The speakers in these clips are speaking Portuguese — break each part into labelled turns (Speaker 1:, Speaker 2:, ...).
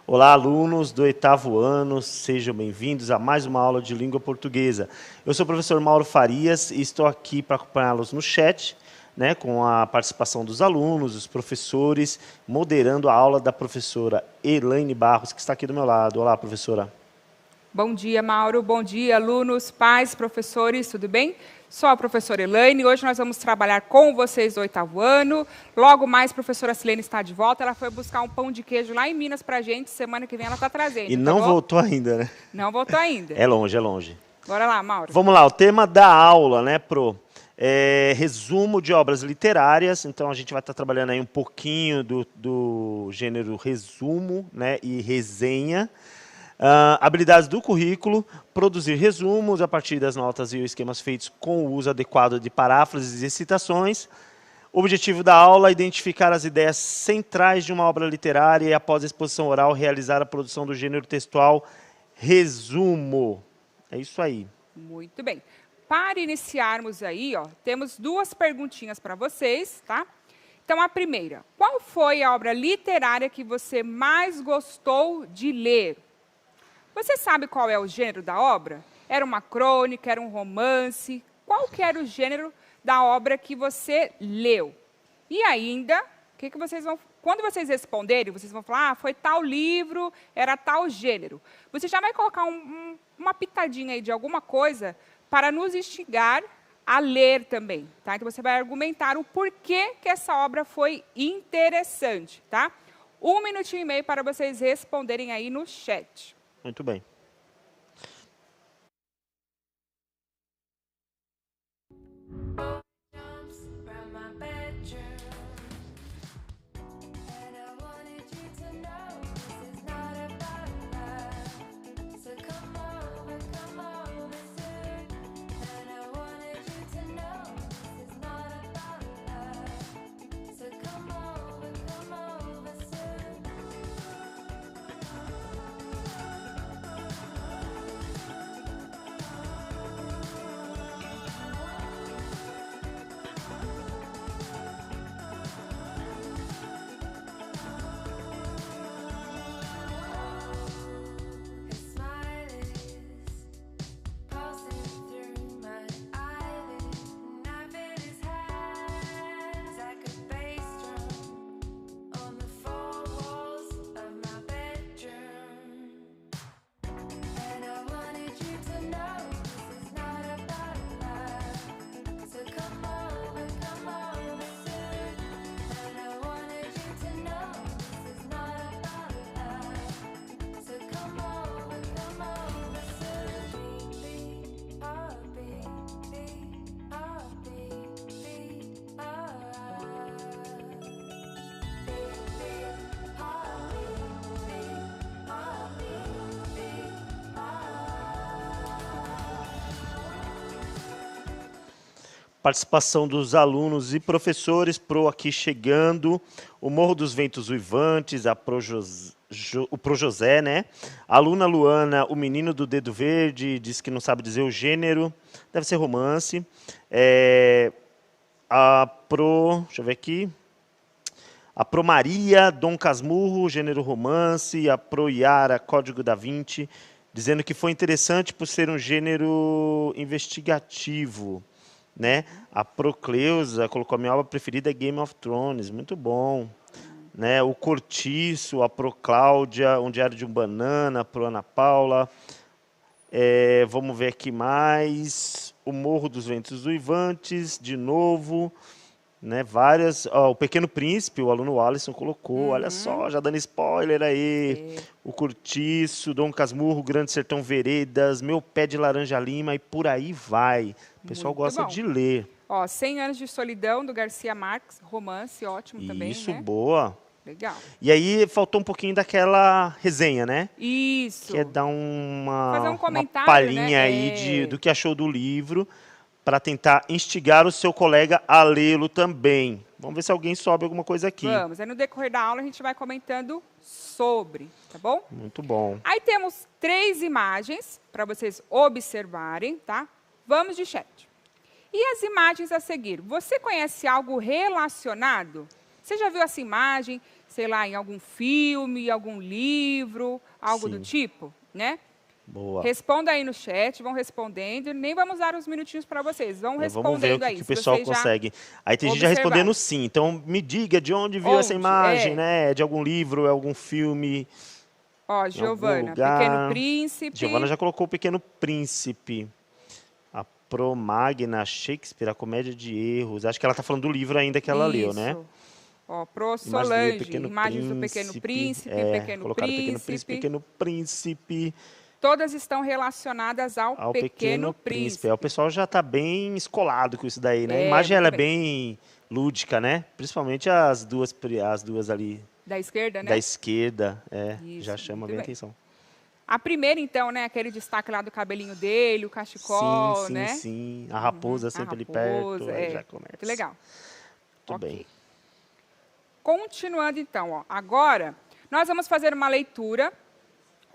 Speaker 1: Olá, alunos do 8º ano, sejam bem-vindos a mais uma aula de língua portuguesa. Eu sou o professor Mauro Farias e estou aqui para acompanhá-los no chat, né, com a participação dos alunos, dos professores, moderando a aula da professora Elaine Barros, que está aqui do meu lado. Olá, professora.
Speaker 2: Bom dia, Mauro. Bom dia, alunos, pais, professores, tudo bem? Sou a professora Elaine. Hoje nós vamos trabalhar com vocês do 8º ano. Logo mais, a professora Silene está de volta. Ela foi buscar um pão de queijo lá em Minas para a gente. Semana que vem ela está trazendo.
Speaker 1: E não voltou ainda, né?
Speaker 2: Não voltou ainda.
Speaker 1: É longe, é longe.
Speaker 2: Bora lá, Mauro.
Speaker 1: Vamos lá, o tema da aula, né, Pro? Resumo de obras literárias. Então, a gente vai estar trabalhando aí um pouquinho do gênero resumo, né, e resenha. Habilidades do currículo, produzir resumos a partir das notas e esquemas feitos com o uso adequado de paráfrases e citações. O objetivo da aula é identificar as ideias centrais de uma obra literária e, após a exposição oral, realizar a produção do gênero textual resumo. É isso aí.
Speaker 2: Muito bem. Para iniciarmos aí, ó, temos duas perguntinhas para vocês, tá? Então, a primeira, qual foi a obra literária que você mais gostou de ler? Você sabe qual é o gênero da obra? Era uma crônica, era um romance? Qual que era o gênero da obra que você leu? E ainda, quando vocês responderem, vocês vão falar, foi tal livro, era tal gênero. Você já vai colocar uma pitadinha aí de alguma coisa para nos instigar a ler também, tá? Então, você vai argumentar o porquê que essa obra foi interessante, tá? 1 minutinho e meio para vocês responderem aí no chat.
Speaker 1: Muito bem. Participação dos alunos e professores, Pro aqui chegando, o Morro dos Ventos Uivantes, o Pro José, né? A aluna Luana, o Menino do Dedo Verde, diz que não sabe dizer o gênero, deve ser romance. A Pro, deixa eu ver aqui, a Pro Maria, Dom Casmurro, gênero romance, a Pro Yara, Código da Vinci, dizendo que foi interessante por ser um gênero investigativo. Né? A Procleusa colocou a minha obra preferida é Game of Thrones, muito bom. Né? O Cortiço, a Procláudia, Um Diário de um Banana, a Pro Ana Paula. Vamos ver aqui mais. O Morro dos Ventos Uivantes, de novo. Né? Várias. O Pequeno Príncipe, o aluno Alisson colocou. Olha só, já dando spoiler aí. O Cortiço, Dom Casmurro, Grande Sertão Veredas, Meu Pé de Laranja Lima e por aí vai. O pessoal gosta de ler.
Speaker 2: 100 Anos de Solidão, do Garcia Marques, romance, ótimo também,
Speaker 1: Isso,
Speaker 2: né?
Speaker 1: boa.
Speaker 2: Legal.
Speaker 1: E aí, faltou um pouquinho daquela resenha, né?
Speaker 2: Isso.
Speaker 1: Que é dar uma
Speaker 2: comentário,
Speaker 1: palhinha, né, aí do que achou do livro, para tentar instigar o seu colega a lê-lo também. Vamos ver se alguém sobe alguma coisa aqui.
Speaker 2: Vamos. Aí, no decorrer da aula, a gente vai comentando sobre, tá bom?
Speaker 1: Muito bom.
Speaker 2: Aí, temos 3 imagens para vocês observarem, tá? Vamos de chat. E as imagens a seguir? Você conhece algo relacionado? Você já viu essa imagem? sei lá, em algum filme, algum livro, algo do
Speaker 1: Sim.
Speaker 2: tipo, né?
Speaker 1: Boa.
Speaker 2: Responda aí no chat, vão respondendo. Nem vamos dar uns minutinhos para vocês. Vão
Speaker 1: Vamos ver
Speaker 2: respondendo
Speaker 1: o
Speaker 2: aí,
Speaker 1: que o
Speaker 2: se
Speaker 1: pessoal
Speaker 2: vocês já
Speaker 1: consegue. Aí tem gente já
Speaker 2: observaram.
Speaker 1: respondendo sim. Então me diga de onde viu essa
Speaker 2: Onde?
Speaker 1: imagem, né? É de algum livro, é algum filme,
Speaker 2: Ó,
Speaker 1: em algum
Speaker 2: Giovana, Pequeno
Speaker 1: lugar. Giovana
Speaker 2: Príncipe.
Speaker 1: já colocou o Pequeno Príncipe. A Promagna, Shakespeare, a Comédia de Erros. Acho que ela está falando do livro ainda que ela leu, né?
Speaker 2: Isso. Ó, Pro
Speaker 1: Imagens do
Speaker 2: Solange,
Speaker 1: Pequeno
Speaker 2: imagens do Pequeno
Speaker 1: Príncipe.
Speaker 2: Príncipe, Pequeno
Speaker 1: Colocaram Pequeno Príncipe,
Speaker 2: Príncipe.
Speaker 1: Pequeno Príncipe.
Speaker 2: Todas estão relacionadas ao
Speaker 1: Ao
Speaker 2: Pequeno
Speaker 1: Pequeno Príncipe. O
Speaker 2: Príncipe.
Speaker 1: pessoal já está bem escolado com isso daí, né? A
Speaker 2: É,
Speaker 1: imagem ela
Speaker 2: muito
Speaker 1: é
Speaker 2: bem.
Speaker 1: bem lúdica, né? Principalmente as duas ali
Speaker 2: Da esquerda, né?
Speaker 1: da esquerda,
Speaker 2: Isso,
Speaker 1: já chama
Speaker 2: muito
Speaker 1: bem a
Speaker 2: bem.
Speaker 1: atenção.
Speaker 2: A primeira, então, né? Aquele destaque lá do cabelinho dele, o
Speaker 1: Sim,
Speaker 2: cachecol,
Speaker 1: sim,
Speaker 2: né?
Speaker 1: sim. A raposa
Speaker 2: A
Speaker 1: sempre ali perto,
Speaker 2: raposa,
Speaker 1: aí já
Speaker 2: muito
Speaker 1: começa.
Speaker 2: legal.
Speaker 1: Muito bem.
Speaker 2: Ok. Continuando, então, ó, agora nós vamos fazer uma leitura.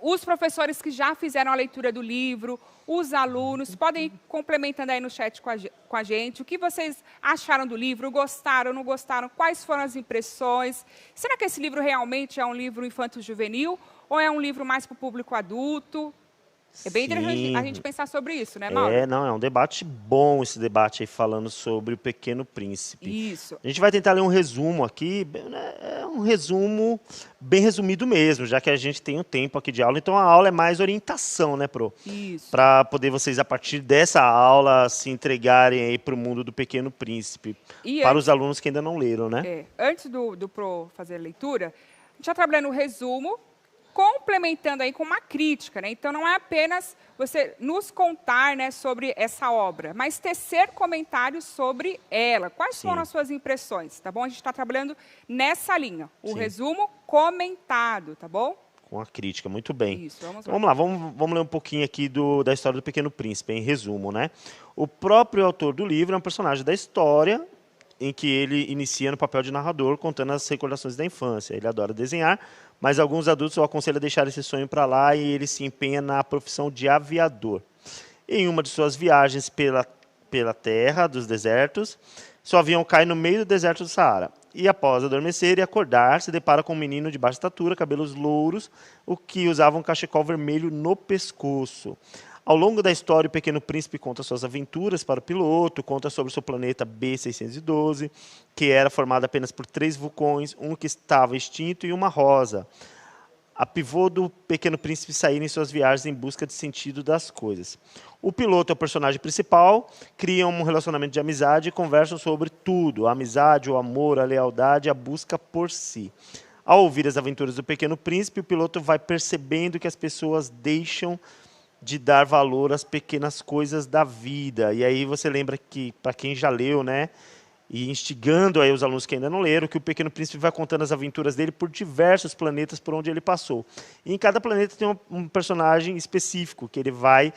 Speaker 2: Os professores que já fizeram a leitura do livro, os alunos, podem ir complementando aí no chat com a gente. O que vocês acharam do livro? Gostaram, não gostaram? Quais foram as impressões? Será que esse livro realmente é um livro infanto-juvenil ou é um livro mais para o público adulto? É bem interessante a
Speaker 1: Sim.
Speaker 2: gente pensar sobre isso, né, Mauro?
Speaker 1: Não, é um debate bom esse debate aí falando sobre o Pequeno Príncipe.
Speaker 2: Isso.
Speaker 1: A gente vai tentar ler um resumo aqui, né, é um resumo bem resumido mesmo, já que a gente tem um tempo aqui de aula, então a aula é mais orientação, né, Pro?
Speaker 2: Isso.
Speaker 1: Para poder vocês, a partir dessa aula, se entregarem aí para o mundo do Pequeno Príncipe,
Speaker 2: E
Speaker 1: para
Speaker 2: antes,
Speaker 1: os alunos que ainda não leram, né?
Speaker 2: antes do Pro fazer a leitura, a gente já trabalhando o resumo, complementando aí com uma crítica, né? Então não é apenas você nos contar, né, sobre essa obra, mas tecer comentários sobre ela. Quais
Speaker 1: Sim.
Speaker 2: foram as suas impressões, tá bom? A gente está trabalhando nessa linha, o
Speaker 1: Sim.
Speaker 2: resumo comentado, tá bom?
Speaker 1: Com a crítica, muito bem.
Speaker 2: Isso, vamos
Speaker 1: Então,
Speaker 2: lá.
Speaker 1: vamos ler um pouquinho aqui da história do Pequeno Príncipe, em resumo, né? O próprio autor do livro é um personagem da história em que ele inicia no papel de narrador, contando as recordações da infância. Ele adora desenhar, mas alguns adultos o aconselham a deixar esse sonho para lá e ele se empenha na profissão de aviador. Em uma de suas viagens pela terra dos desertos, seu avião cai no meio do deserto do Saara. E após adormecer e acordar, se depara com um menino de baixa estatura, cabelos louros, o que usava um cachecol vermelho no pescoço. Ao longo da história, o Pequeno Príncipe conta suas aventuras para o piloto, conta sobre o seu planeta B612, que era formado apenas por 3 vulcões, um que estava extinto e uma rosa. A pivô do Pequeno Príncipe sair em suas viagens em busca de sentido das coisas. O piloto é o personagem principal, criam um relacionamento de amizade e conversam sobre tudo: a amizade, o amor, a lealdade, a busca por si. Ao ouvir as aventuras do Pequeno Príncipe, o piloto vai percebendo que as pessoas deixam de dar valor às pequenas coisas da vida. E aí você lembra que, para quem já leu, né, e instigando aí os alunos que ainda não leram, que o Pequeno Príncipe vai contando as aventuras dele por diversos planetas por onde ele passou. E em cada planeta tem um personagem específico que ele vai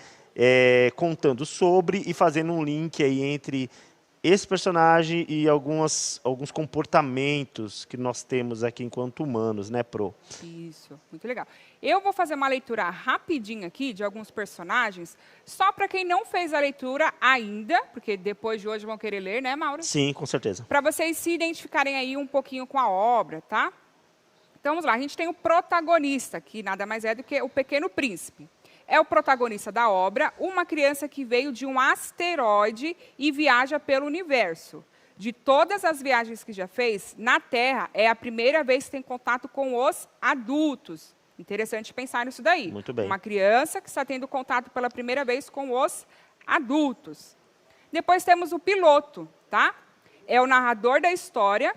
Speaker 1: contando sobre e fazendo um link aí entre esse personagem e alguns comportamentos que nós temos aqui enquanto humanos, né, Pro?
Speaker 2: Isso, muito legal. Eu vou fazer uma leitura rapidinho aqui de alguns personagens, só para quem não fez a leitura ainda, porque depois de hoje vão querer ler, né, Mauro?
Speaker 1: Sim, com certeza.
Speaker 2: Para vocês se identificarem aí um pouquinho com a obra, tá? Então vamos lá, a gente tem o protagonista, que nada mais é do que o Pequeno Príncipe. É o protagonista da obra, uma criança que veio de um asteroide e viaja pelo universo. De todas as viagens que já fez, na Terra é a primeira vez que tem contato com os adultos. Interessante pensar nisso daí.
Speaker 1: Muito bem.
Speaker 2: Uma criança que está tendo contato pela primeira vez com os adultos. Depois temos o piloto, tá? É o narrador da história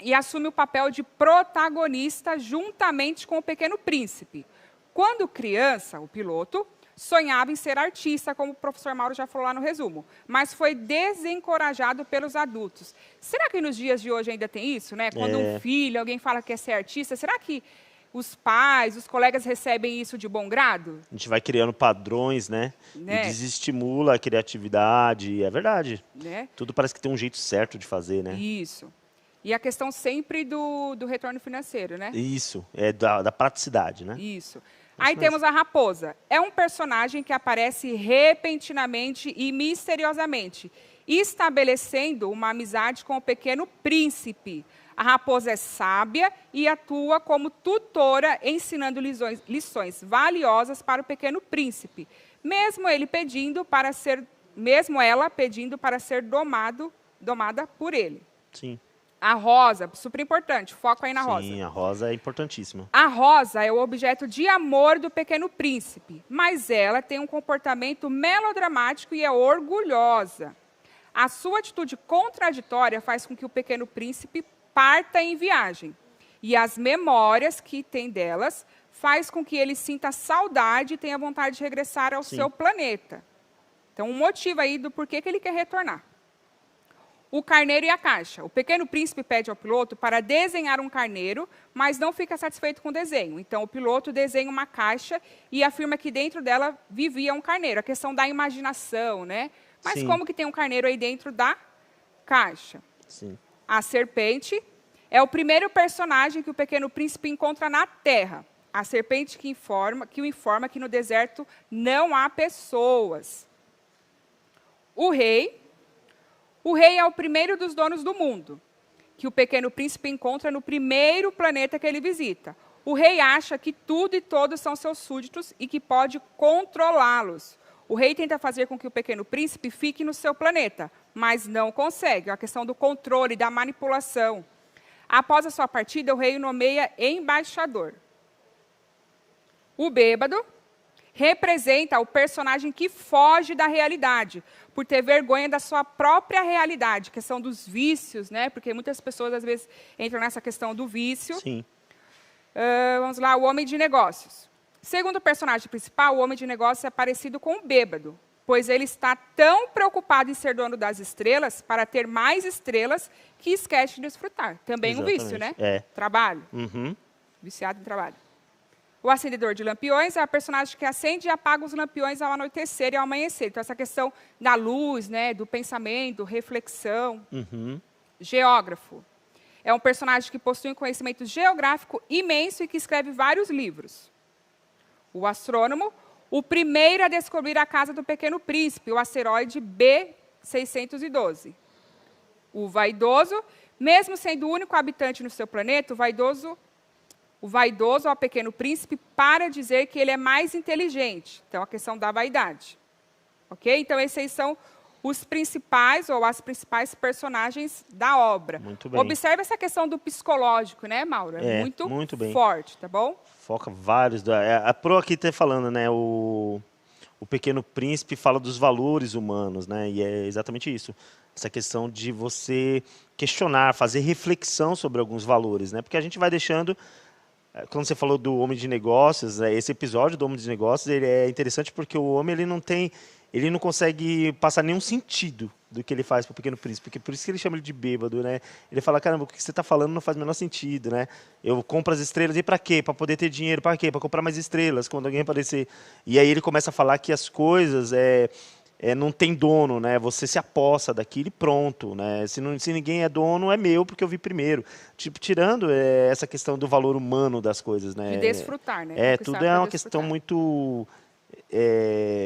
Speaker 2: e assume o papel de protagonista juntamente com o Pequeno Príncipe. Quando criança, o piloto sonhava em ser artista, como o professor Mauro já falou lá no resumo, mas foi desencorajado pelos adultos. Será que nos dias de hoje ainda tem isso, né? Quando um filho, alguém fala que quer ser artista, será que os pais, os colegas recebem isso de bom grado?
Speaker 1: A gente vai criando padrões, né? E desestimula a criatividade, é verdade.
Speaker 2: Né?
Speaker 1: Tudo parece que tem um jeito certo de fazer, né?
Speaker 2: Isso. E a questão sempre do retorno financeiro, né?
Speaker 1: Isso, é da praticidade, né?
Speaker 2: Isso. Aí temos a raposa. É um personagem que aparece repentinamente e misteriosamente, estabelecendo uma amizade com o Pequeno Príncipe. A raposa é sábia e atua como tutora, ensinando lições valiosas para o pequeno príncipe, mesmo ela pedindo para ser domada por ele.
Speaker 1: Sim.
Speaker 2: A rosa, super importante, foco aí na rosa.
Speaker 1: Sim, a rosa é importantíssima.
Speaker 2: A rosa é o objeto de amor do pequeno príncipe, mas ela tem um comportamento melodramático e é orgulhosa. A sua atitude contraditória faz com que o pequeno príncipe parta em viagem. E as memórias que tem delas faz com que ele sinta saudade e tenha vontade de regressar ao seu planeta. Então, um motivo aí do porquê que ele quer retornar. O carneiro e a caixa. O pequeno príncipe pede ao piloto para desenhar um carneiro, mas não fica satisfeito com o desenho. Então, o piloto desenha uma caixa e afirma que dentro dela vivia um carneiro. A questão da imaginação, né? Mas
Speaker 1: Sim.
Speaker 2: como que tem um carneiro aí dentro da caixa?
Speaker 1: Sim.
Speaker 2: A serpente é o primeiro personagem que o pequeno príncipe encontra na Terra. A serpente que o informa que no deserto não há pessoas. O rei é o primeiro dos donos do mundo, que o pequeno príncipe encontra no primeiro planeta que ele visita. O rei acha que tudo e todos são seus súditos e que pode controlá-los. O rei tenta fazer com que o pequeno príncipe fique no seu planeta, mas não consegue. É a questão do controle, da manipulação. Após a sua partida, o rei o nomeia embaixador. O bêbado representa o personagem que foge da realidade, por ter vergonha da sua própria realidade, questão dos vícios, né? Porque muitas pessoas, às vezes, entram nessa questão do vício.
Speaker 1: Sim.
Speaker 2: Vamos lá, o homem de negócios. Segundo o personagem principal, o homem de negócios é parecido com o bêbado, pois ele está tão preocupado em ser dono das estrelas, para ter mais estrelas, que esquece de desfrutar. Também um vício, né?
Speaker 1: É.
Speaker 2: Trabalho.
Speaker 1: Uhum.
Speaker 2: Viciado em trabalho. O acendedor de lampiões é a personagem que acende e apaga os lampiões ao anoitecer e ao amanhecer. Então, essa questão da luz, né, do pensamento, reflexão.
Speaker 1: Uhum.
Speaker 2: Geógrafo. É um personagem que possui um conhecimento geográfico imenso e que escreve vários livros. O astrônomo, o primeiro a descobrir a casa do Pequeno Príncipe, o asteroide B612. O vaidoso, mesmo sendo o único habitante no seu planeta, o vaidoso ao Pequeno Príncipe para dizer que ele é mais inteligente. Então, a questão da vaidade. Ok? Então, esses aí são os principais ou as principais personagens da obra.
Speaker 1: Muito bem.
Speaker 2: Observe essa questão do psicológico, né, Mauro? É muito
Speaker 1: bem.
Speaker 2: forte, tá bom?
Speaker 1: Foca vários. A Pro aqui está falando, né? O Pequeno Príncipe fala dos valores humanos, né? E é exatamente isso. Essa questão de você questionar, fazer reflexão sobre alguns valores, né? Porque a gente vai deixando... Quando você falou do homem de negócios, esse episódio do homem de negócios, ele é interessante porque o homem ele não consegue passar nenhum sentido do que ele faz para o Pequeno Príncipe, porque por isso que ele chama ele de bêbado, né? Ele fala, caramba, o que você está falando não faz o menor sentido, né? Eu compro as estrelas e para quê? Para poder ter dinheiro, para quê? Para comprar mais estrelas quando alguém aparecer. E aí ele começa a falar que as coisas não tem dono, né? Você se apossa daquilo e pronto, né? Se ninguém é dono, é meu porque eu vi primeiro. Tipo, tirando essa questão do valor humano das coisas, né?
Speaker 2: De desfrutar, né?
Speaker 1: Tudo é uma questão muito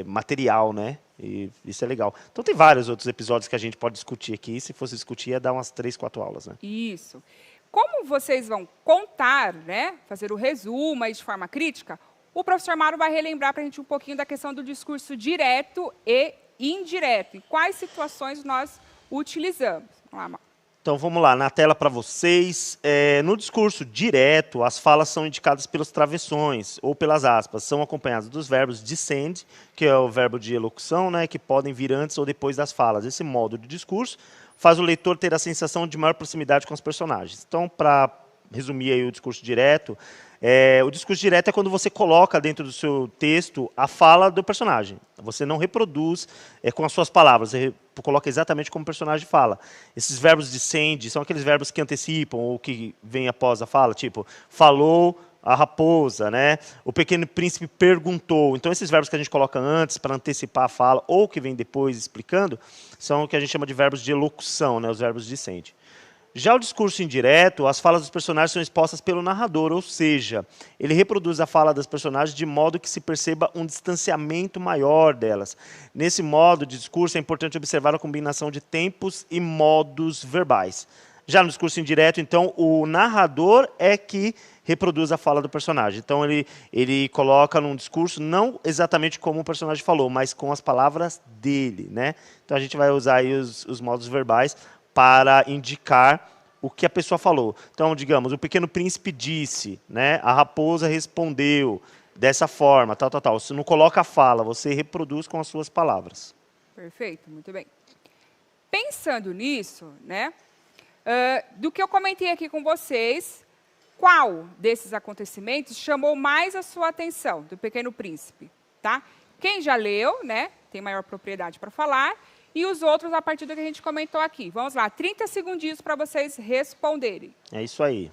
Speaker 1: material, né? E isso é legal. Então tem vários outros episódios que a gente pode discutir aqui. Se fosse discutir, ia dar umas 3, 4 aulas, né?
Speaker 2: Isso. Como vocês vão contar, né? Fazer o resumo aí de forma crítica, o professor Mauro vai relembrar para a gente um pouquinho da questão do discurso direto e indireto. Em quais situações nós utilizamos? Vamos lá, Mauro.
Speaker 1: Então, vamos lá, na tela para vocês. No discurso direto, as falas são indicadas pelos travessões ou pelas aspas. São acompanhadas dos verbos descend, que é o verbo de elocução, né, que podem vir antes ou depois das falas. Esse modo de discurso faz o leitor ter a sensação de maior proximidade com os personagens. Então, para resumir aí o discurso direto é quando você coloca dentro do seu texto a fala do personagem. Você não reproduz com as suas palavras, você coloca exatamente como o personagem fala. Esses verbos descend são aqueles verbos que antecipam ou que vêm após a fala, tipo, falou a raposa, né? O Pequeno Príncipe perguntou. Então, esses verbos que a gente coloca antes para antecipar a fala ou que vem depois explicando, são o que a gente chama de verbos de elocução, né? Os verbos descend. Já o discurso indireto, as falas dos personagens são expostas pelo narrador, ou seja, ele reproduz a fala das personagens de modo que se perceba um distanciamento maior delas. Nesse modo de discurso, é importante observar a combinação de tempos e modos verbais. Já no discurso indireto, então, o narrador é que reproduz a fala do personagem. Então, ele coloca num discurso, não exatamente como o personagem falou, mas com as palavras dele, né? Então, a gente vai usar aí os modos verbais para indicar o que a pessoa falou. Então, digamos, o Pequeno Príncipe disse, né? A raposa respondeu dessa forma, tal, tal, tal. Você não coloca a fala, você reproduz com as suas palavras.
Speaker 2: Perfeito, muito bem. Pensando nisso, né, do que eu comentei aqui com vocês, qual desses acontecimentos chamou mais a sua atenção, do Pequeno Príncipe? Tá? Quem já leu, né, tem maior propriedade para falar, e os outros a partir do que a gente comentou aqui. Vamos lá, 30 segundinhos para vocês responderem.
Speaker 1: É isso aí.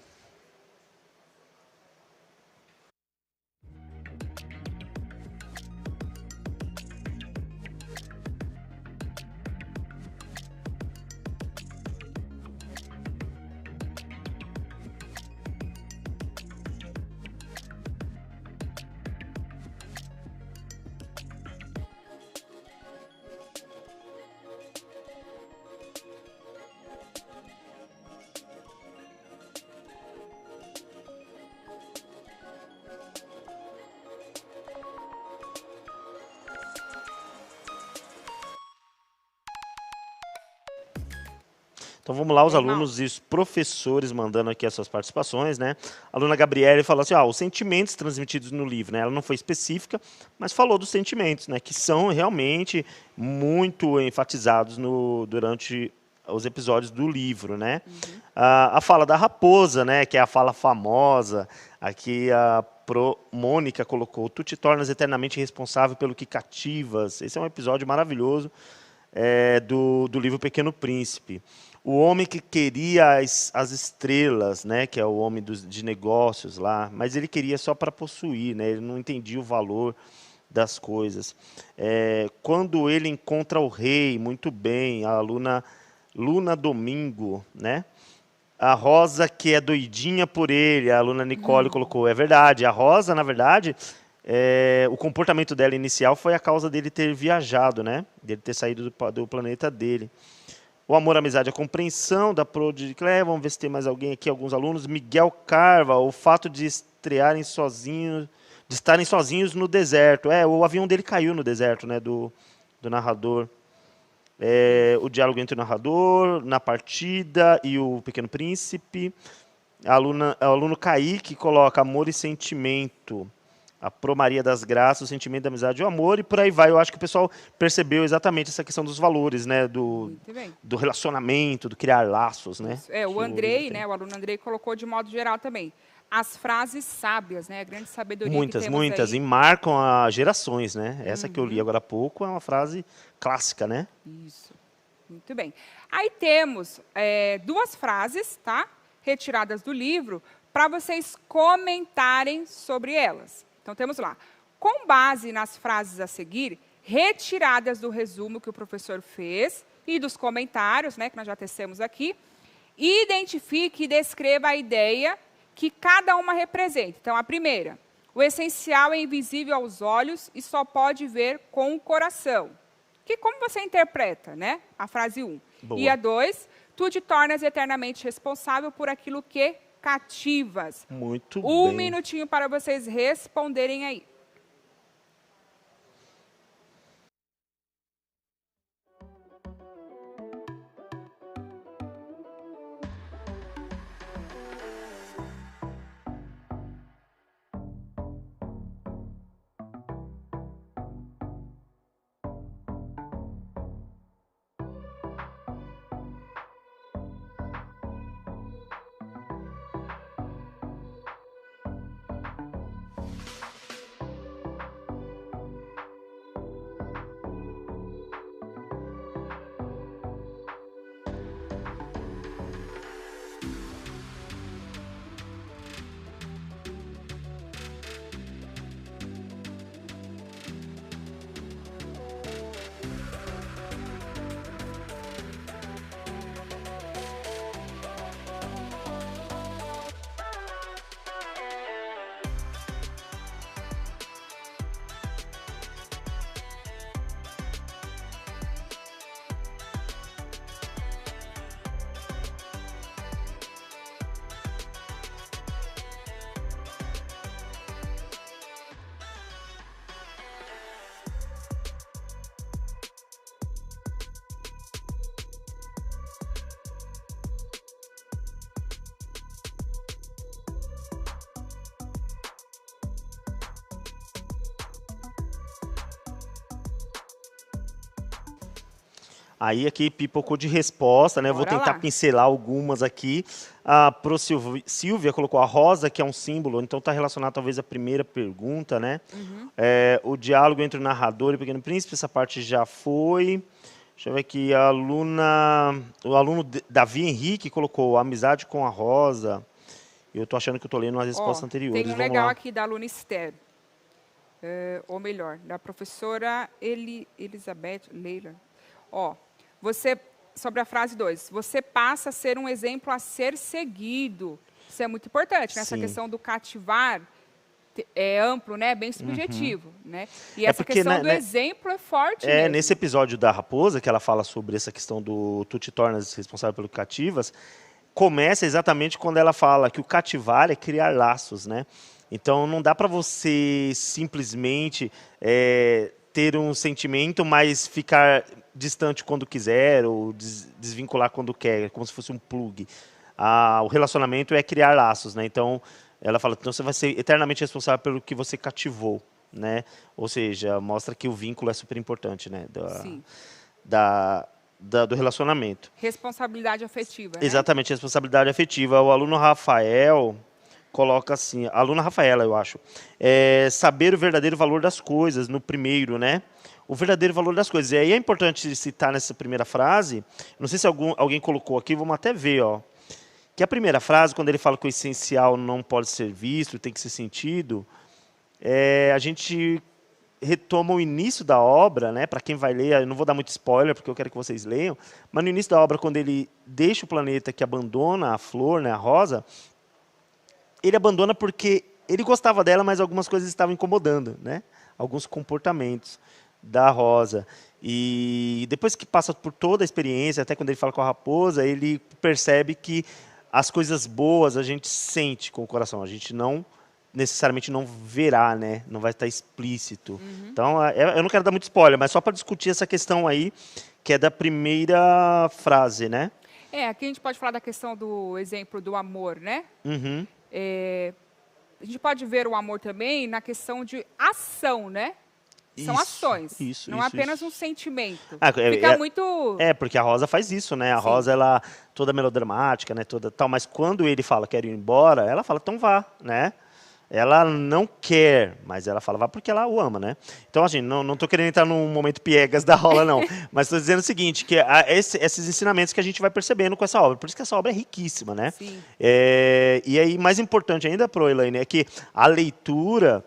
Speaker 1: Então vamos lá, os alunos e os professores mandando aqui as suas participações, né? A aluna Gabriele falou assim, os sentimentos transmitidos no livro, né? Ela não foi específica, mas falou dos sentimentos, né? Que são realmente muito enfatizados durante os episódios do livro, né? A fala da raposa, né? Que é a fala famosa, aqui a Mônica colocou, tu te tornas eternamente responsável pelo que cativas. Esse é um episódio maravilhoso do livro Pequeno Príncipe. O homem que queria as estrelas, né, que é o homem de negócios lá, mas ele queria só para possuir, né, ele não entendia o valor das coisas. Quando ele encontra o rei, muito bem, a aluna Luna Domingo, né? A Rosa que é doidinha por ele, a aluna Nicole colocou, é verdade, a Rosa, na verdade, o comportamento dela inicial foi a causa dele ter viajado, né, dele ter saído do planeta dele. O amor, a amizade, a compreensão da Prodi Clé. Vamos ver se tem mais alguém aqui, alguns alunos. Miguel Carva, o fato de estarem sozinhos no deserto. O avião dele caiu no deserto, né, do narrador. O diálogo entre o narrador, na partida e o Pequeno Príncipe. O aluno Kaique coloca amor e sentimento. A Pro Maria das Graças, o sentimento da amizade e o amor, e por aí vai. Eu acho que o pessoal percebeu exatamente essa questão dos valores, né? Do relacionamento, do criar laços, né?
Speaker 2: O Andrei, né? O aluno Andrei colocou de modo geral também. As frases sábias, né? A grande sabedoria que temos
Speaker 1: muitas,
Speaker 2: aí.
Speaker 1: E marcam as gerações, né? Essa que eu li agora há pouco é uma frase clássica, né?
Speaker 2: Isso, muito bem. Aí temos duas frases, tá? Retiradas do livro, para vocês comentarem sobre elas. Então, temos lá, com base nas frases a seguir, retiradas do resumo que o professor fez e dos comentários, né, que nós já tecemos aqui, identifique e descreva a ideia que cada uma representa. Então, a primeira, o essencial é invisível aos olhos e só pode ver com o coração. Que como você interpreta, né, a frase 1?
Speaker 1: Boa.
Speaker 2: E a 2, tu te tornas eternamente responsável por aquilo que cativas.
Speaker 1: Muito bem.
Speaker 2: Um minutinho para vocês responderem aí.
Speaker 1: Aí aqui pipocou de resposta, né? Vou
Speaker 2: Bora
Speaker 1: tentar
Speaker 2: lá.
Speaker 1: pincelar algumas aqui. A Pro Silvia colocou a rosa, que é um símbolo, então está relacionado talvez à primeira pergunta, né? O diálogo entre o narrador e o Pequeno Príncipe, essa parte já foi. Deixa eu ver aqui, o aluno Davi Henrique colocou amizade com a rosa. Eu tô achando que eu tô lendo as respostas
Speaker 2: Ó,
Speaker 1: anteriores.
Speaker 2: tem um
Speaker 1: Vamos
Speaker 2: legal
Speaker 1: lá.
Speaker 2: aqui da aluna Esther. Ou melhor, da professora Elizabeth Leila. Ó, sobre a frase 2, você passa a ser um exemplo a ser seguido. Isso é muito importante, né? Essa
Speaker 1: Sim.
Speaker 2: questão do cativar é amplo, né? Bem subjetivo, né? E
Speaker 1: É
Speaker 2: essa
Speaker 1: porque,
Speaker 2: questão
Speaker 1: né,
Speaker 2: do
Speaker 1: né,
Speaker 2: exemplo é forte mesmo.
Speaker 1: Nesse episódio da Raposa, que ela fala sobre essa questão do tu te tornas responsável pelo que cativas, começa exatamente quando ela fala que o cativar é criar laços, né? Então não dá para você simplesmente ter um sentimento, mas ficar distante quando quiser ou desvincular quando quer, como se fosse um plug. O relacionamento é criar laços, né? Então ela fala, então você vai ser eternamente responsável pelo que você cativou, né? Ou seja, mostra que o vínculo é super importante, né?
Speaker 2: Sim.
Speaker 1: Do relacionamento.
Speaker 2: Responsabilidade afetiva, né?
Speaker 1: Exatamente, responsabilidade afetiva. O aluno Rafael coloca assim, aluna Rafaela, eu acho, saber o verdadeiro valor das coisas, no primeiro, né? O verdadeiro valor das coisas. E aí é importante citar nessa primeira frase, não sei se alguém colocou aqui, vamos até ver, ó. Que a primeira frase, quando ele fala que o essencial não pode ser visto, tem que ser sentido, a gente retoma o início da obra, né? Para quem vai ler, eu não vou dar muito spoiler, porque eu quero que vocês leiam, mas no início da obra, quando ele deixa o planeta que abandona a flor, né, a rosa, ele abandona porque ele gostava dela, mas algumas coisas estavam incomodando, né? Alguns comportamentos da rosa. E depois que passa por toda a experiência, até quando ele fala com a raposa, ele percebe que as coisas boas a gente sente com o coração, a gente não necessariamente não verá, né? Não vai estar explícito. Então, eu não quero dar muito spoiler, mas só para discutir essa questão aí, que é da primeira frase, né?
Speaker 2: Aqui a gente pode falar da questão do exemplo do amor, né?
Speaker 1: Uhum.
Speaker 2: A gente pode ver o amor também na questão de ação, né? São ações, não é apenas um sentimento. Fica muito...
Speaker 1: porque a Rosa faz isso, né? A
Speaker 2: Sim.
Speaker 1: Rosa, ela toda melodramática, né? Toda tal, mas quando ele fala quero ir embora, ela fala então vá, né? Ela não quer, mas ela fala vá porque ela o ama, né? Então, assim, não estou querendo entrar num momento piegas da rola, não. Mas estou dizendo o seguinte, que esses ensinamentos que a gente vai percebendo com essa obra. Por isso que essa obra é riquíssima, né?
Speaker 2: Sim.
Speaker 1: E aí, mais importante ainda, pro Elaine, é que a leitura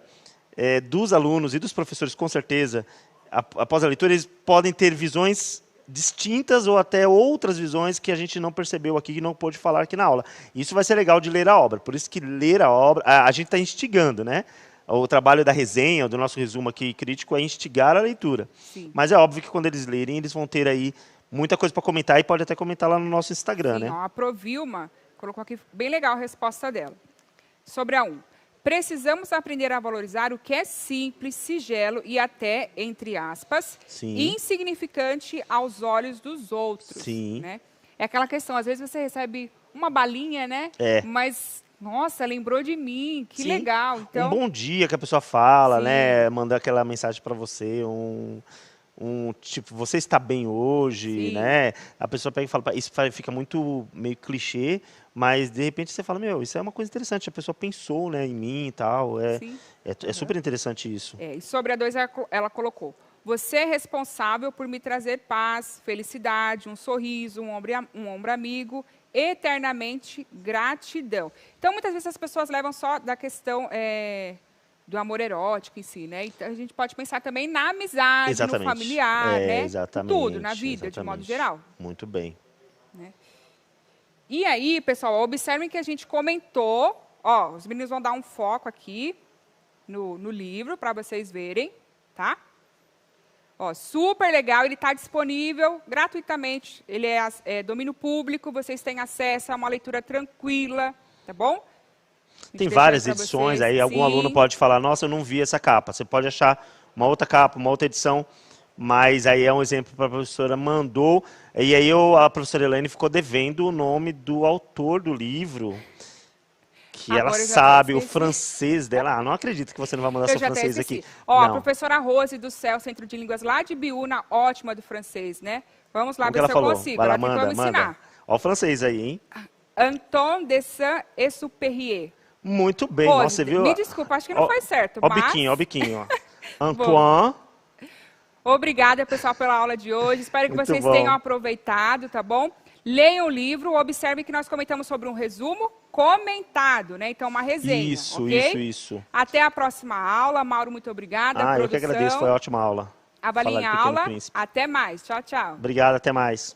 Speaker 1: dos alunos e dos professores, com certeza, após a leitura, eles podem ter visões distintas ou até outras visões que a gente não percebeu aqui e não pôde falar aqui na aula. Isso vai ser legal de ler a obra. Por isso que ler a obra, a gente está instigando, né? O trabalho da resenha, do nosso resumo aqui crítico, é instigar a leitura.
Speaker 2: Sim.
Speaker 1: Mas é óbvio que quando eles lerem, eles vão ter aí muita coisa para comentar e pode até comentar lá no nosso Instagram,
Speaker 2: Sim,
Speaker 1: né?
Speaker 2: ó, a Provilma colocou aqui bem legal a resposta dela. Sobre a 1. Precisamos aprender a valorizar o que é simples, sigelo e até, entre aspas,
Speaker 1: Sim.
Speaker 2: insignificante aos olhos dos outros.
Speaker 1: Sim.
Speaker 2: Né? É aquela questão, às vezes você recebe uma balinha, né? Mas, nossa, lembrou de mim, que
Speaker 1: Sim.
Speaker 2: legal. Então,
Speaker 1: um bom dia que a pessoa fala,
Speaker 2: Sim.
Speaker 1: né? Manda aquela mensagem para você, tipo, você está bem hoje,
Speaker 2: Sim.
Speaker 1: né? A pessoa pega e fala, isso fica muito meio clichê, mas de repente você fala, meu, isso é uma coisa interessante, a pessoa pensou, né, em mim e tal,
Speaker 2: Sim.
Speaker 1: é super interessante isso.
Speaker 2: E sobre a 2 ela colocou, você é responsável por me trazer paz, felicidade, um sorriso, um ombro amigo, eternamente gratidão. Então, muitas vezes as pessoas levam só da questão do amor erótico em si, né? Então, a gente pode pensar também na amizade,
Speaker 1: Exatamente.
Speaker 2: no familiar, né?
Speaker 1: Exatamente.
Speaker 2: Tudo, na vida, de modo
Speaker 1: Exatamente.
Speaker 2: geral.
Speaker 1: Muito bem.
Speaker 2: E aí, pessoal, observem que a gente comentou, ó, os meninos vão dar um foco aqui no livro para vocês verem, tá? Ó, super legal, ele está disponível gratuitamente, ele é domínio público, vocês têm acesso a uma leitura tranquila, tá bom?
Speaker 1: Tem várias edições, aí algum aluno pode falar, nossa, eu não vi essa capa. Você pode achar uma outra capa, uma outra edição, mas aí é um exemplo para a professora mandou, e aí a professora Elaine ficou devendo o nome do autor do livro, que
Speaker 2: Agora
Speaker 1: ela
Speaker 2: eu já
Speaker 1: sabe,
Speaker 2: até
Speaker 1: o
Speaker 2: esqueci.
Speaker 1: francês dela. Não acredito que você não vai mandar
Speaker 2: Eu
Speaker 1: seu
Speaker 2: já até
Speaker 1: francês
Speaker 2: esqueci.
Speaker 1: aqui.
Speaker 2: Ó, a
Speaker 1: Não.
Speaker 2: professora Rose do CEL, Centro de Línguas lá de Biúna, ótima do francês, né? Vamos lá
Speaker 1: Como que
Speaker 2: ver
Speaker 1: ela
Speaker 2: se eu
Speaker 1: falou?
Speaker 2: consigo.
Speaker 1: Vai lá,
Speaker 2: Ela tentou
Speaker 1: manda,
Speaker 2: me
Speaker 1: manda.
Speaker 2: ensinar.
Speaker 1: Ó o francês aí, hein?
Speaker 2: Anton de Saint-Exupéry.
Speaker 1: Muito bem.
Speaker 2: Pô,
Speaker 1: Nossa, você viu?
Speaker 2: me desculpa, acho que não
Speaker 1: Ó,
Speaker 2: foi certo,
Speaker 1: ó o
Speaker 2: mas...
Speaker 1: biquinho, ó o biquinho. Ó.
Speaker 2: Boa.
Speaker 1: Antoine.
Speaker 2: Obrigada, pessoal, pela aula de hoje. Espero que
Speaker 1: Muito
Speaker 2: vocês
Speaker 1: bom.
Speaker 2: tenham aproveitado, tá bom? Leiam o livro, observem que nós comentamos sobre um resumo comentado, né? Então, uma resenha,
Speaker 1: Isso,
Speaker 2: ok?
Speaker 1: isso.
Speaker 2: Até a próxima aula. Mauro, muito obrigada.
Speaker 1: Ah, eu que
Speaker 2: Produção,
Speaker 1: agradeço, foi ótima aula.
Speaker 2: avalie
Speaker 1: Falar
Speaker 2: a
Speaker 1: do Pequeno
Speaker 2: aula.
Speaker 1: Príncipe.
Speaker 2: Até mais. Tchau, tchau.
Speaker 1: Obrigado, até mais.